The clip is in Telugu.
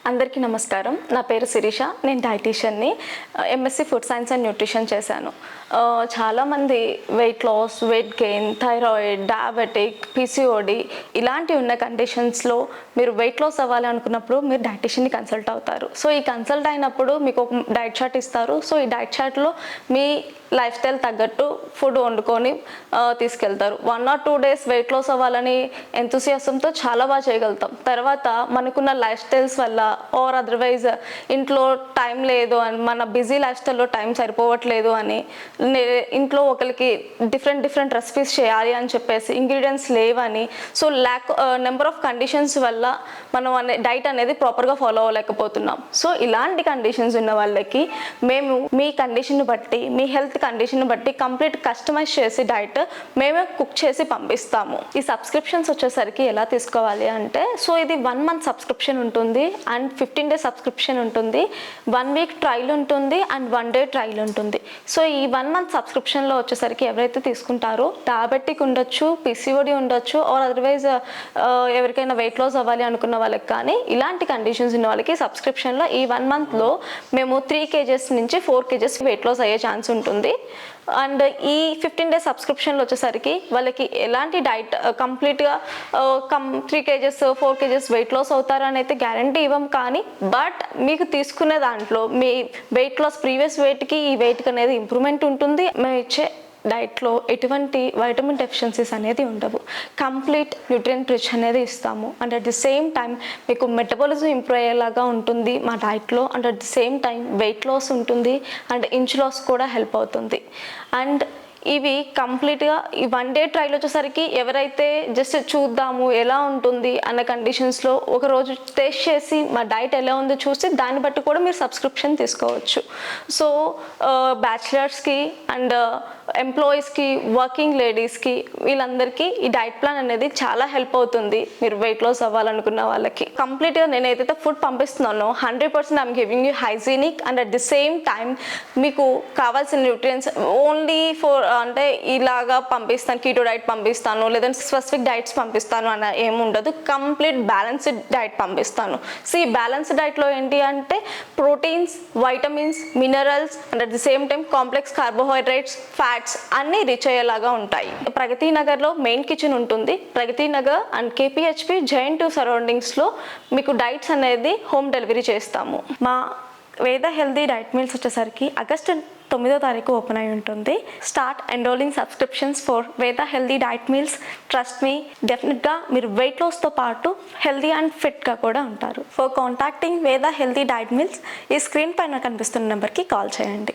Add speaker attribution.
Speaker 1: అందరికీ నమస్కారం. నా పేరు శిరీష. నేను డైటీషియన్ని. MSc food science and nutrition చేశాను. చాలామంది weight loss, weight gain, thyroid, diabetic, PCOD ఇలాంటివి ఉన్న కండిషన్స్లో మీరు వెయిట్ లాస్ అవ్వాలి అనుకున్నప్పుడు మీరు డైటీషియన్ని కన్సల్ట్ అవుతారు. సో ఈ కన్సల్ట్ అయినప్పుడు మీకు ఒక డైట్ చార్ట్ ఇస్తారు. సో ఈ డైట్ చార్ట్లో మీ లైఫ్ స్టైల్ తగ్గట్టు ఫుడ్ వండుకొని తీసుకెళ్తారు. 1 or 2 days వెయిట్ లాస్ అవ్వాలని ఎంతూసియాసంతో చాలా బాగా చేయగలుగుతాం. తర్వాత మనకున్న లైఫ్ స్టైల్స్ వల్ల ఆర్ అదర్వైజ్ ఇంట్లో టైం లేదు అని, మన బిజీ లైఫ్ స్టైల్లో టైం సరిపోవట్లేదు అని, ఇంట్లో ఒకరికి డిఫరెంట్ రెసిపీస్ చేయాలి అని చెప్పేసి ఇంగ్రీడియంట్స్ లేవని, సో నెంబర్ ఆఫ్ కండిషన్స్ వల్ల మనం డైట్ అనేది ప్రాపర్గా ఫాలో అవ్వలేకపోతున్నాం. సో ఇలాంటి కండిషన్స్ ఉన్న వాళ్ళకి మేము మీ కండిషన్ బట్టి, మీ హెల్త్ కండిషన్ బట్టి కంప్లీట్ కస్టమైజ్ చేసి డైట్ మేమే కుక్ చేసి పంపిస్తాము. ఈ సబ్స్క్రిప్షన్స్ వచ్చేసరికి ఎలా తీసుకోవాలి అంటే, సో ఇది 1 month సబ్స్క్రిప్షన్ ఉంటుంది అండ్ 15 days సబ్స్క్రిప్షన్ ఉంటుంది, 1 week ట్రయల్ ఉంటుంది అండ్ 1 day ట్రయల్ ఉంటుంది. సో ఈ 1 month సబ్స్క్రిప్షన్లో వచ్చేసరికి ఎవరైతే తీసుకుంటారో డయాబెటిక్ ఉండొచ్చు, పిసిఓడి ఉండొచ్చు, ఆర్ అదర్వైజ్ ఎవరికైనా వెయిట్ లాస్ అవ్వాలి అనుకున్న వాళ్ళకి కానీ ఇలాంటి కండిషన్స్ ఉన్న వాళ్ళకి సబ్స్క్రిప్షన్లో ఈ 1 monthలో మేము 3 kgs నుంచి 4 kgs వెయిట్ లాస్ అయ్యే ఛాన్స్ ఉంటుంది. అండ్ ఈ 15 days సబ్స్క్రిప్షన్లో వచ్చేసరికి వాళ్ళకి ఎలాంటి డైట్ కంప్లీట్గా 3 kgs 4 kgs వెయిట్ లాస్ అవుతారని అయితే గ్యారంటీ ఇవ్వం, కానీ బట్ మీకు తీసుకునే దాంట్లో మీ వెయిట్ లాస్ ప్రీవియస్ వెయిట్కి ఈ వెయిట్కి అనేది ఇంప్రూవ్మెంట్ ఉంటుంది. మేము ఇచ్చే డైట్లో ఎటువంటి వైటమిన్ డెఫిషియన్సీస్ అనేది ఉండవు. కంప్లీట్ న్యూట్రియంట్ రిచ్ అనేది ఇస్తాము. And at the same time మీకు మెటబాలిజం ఇంప్రూవ్ అయ్యేలాగా ఉంటుంది మా డైట్లో. And at the same time weight loss ఉంటుంది అండ్ ఇంచ్ లాస్ కూడా హెల్ప్ అవుతుంది. అండ్ ఇవి కంప్లీట్గా ఈ 1 day ట్రయల్ వచ్చేసరికి ఎవరైతే జస్ట్ చూద్దాము ఎలా ఉంటుంది అన్న కండిషన్స్లో ఒకరోజు టెస్ట్ చేసి మా డైట్ ఎలా ఉందో చూసి దాన్ని బట్టి కూడా మీరు సబ్స్క్రిప్షన్ తీసుకోవచ్చు. సో బ్యాచిలర్స్కి అండ్ ఎంప్లాయీస్కి, వర్కింగ్ లేడీస్కి, వీళ్ళందరికీ ఈ డైట్ ప్లాన్ అనేది చాలా హెల్ప్ అవుతుంది. మీరు వెయిట్ లాస్ అవ్వాలనుకున్న వాళ్ళకి కంప్లీట్గా నేను ఏదైతే ఫుడ్ పంపిస్తున్నానో 100% I'm giving you hygienic and at the same time మీకు కావాల్సిన న్యూట్రియంట్స్ ఓన్లీ ఫర్ అంటే ఇలాగా పంపిస్తాను, కీటో డైట్ పంపిస్తాను లేదంటే స్పెసిఫిక్ డైట్స్ పంపిస్తాను అన్న ఏముండదు. కంప్లీట్ బ్యాలెన్స్డ్ డైట్ పంపిస్తాను. సో ఈ బ్యాలెన్స్డ్ డైట్లో ఏంటి అంటే proteins, vitamins, minerals and at the same time complex carbohydrates, fats అన్నీ రీచ్ అయ్యేలాగా ఉంటాయి. ప్రగతి నగర్లో మెయిన్ కిచెన్ ఉంటుంది. ప్రగతి నగర్ అండ్ కేపీహెచ్పి జైన్ 2 సరౌండింగ్స్లో మీకు డైట్స్ అనేది హోమ్ డెలివరీ చేస్తాము. మా వేద హెల్దీ డైట్ మీల్స్ వచ్చేసరికి ఆగస్టు 9వ తారీఖు ఓపెన్ అయి ఉంటుంది. స్టార్ట్ ఎన్రోలింగ్ సబ్స్క్రిప్షన్స్ ఫర్ వేద healthy diet meals. Trust me, డెఫినెట్గా మీరు వెయిట్ లాస్తో పాటు హెల్దీ అండ్ ఫిట్గా కూడా ఉంటారు. ఫర్ కాంటాక్టింగ్ వేద హెల్దీ డైట్ మీల్స్ ఈ స్క్రీన్ పైన కనిపిస్తున్న నెంబర్కి కాల్ చేయండి.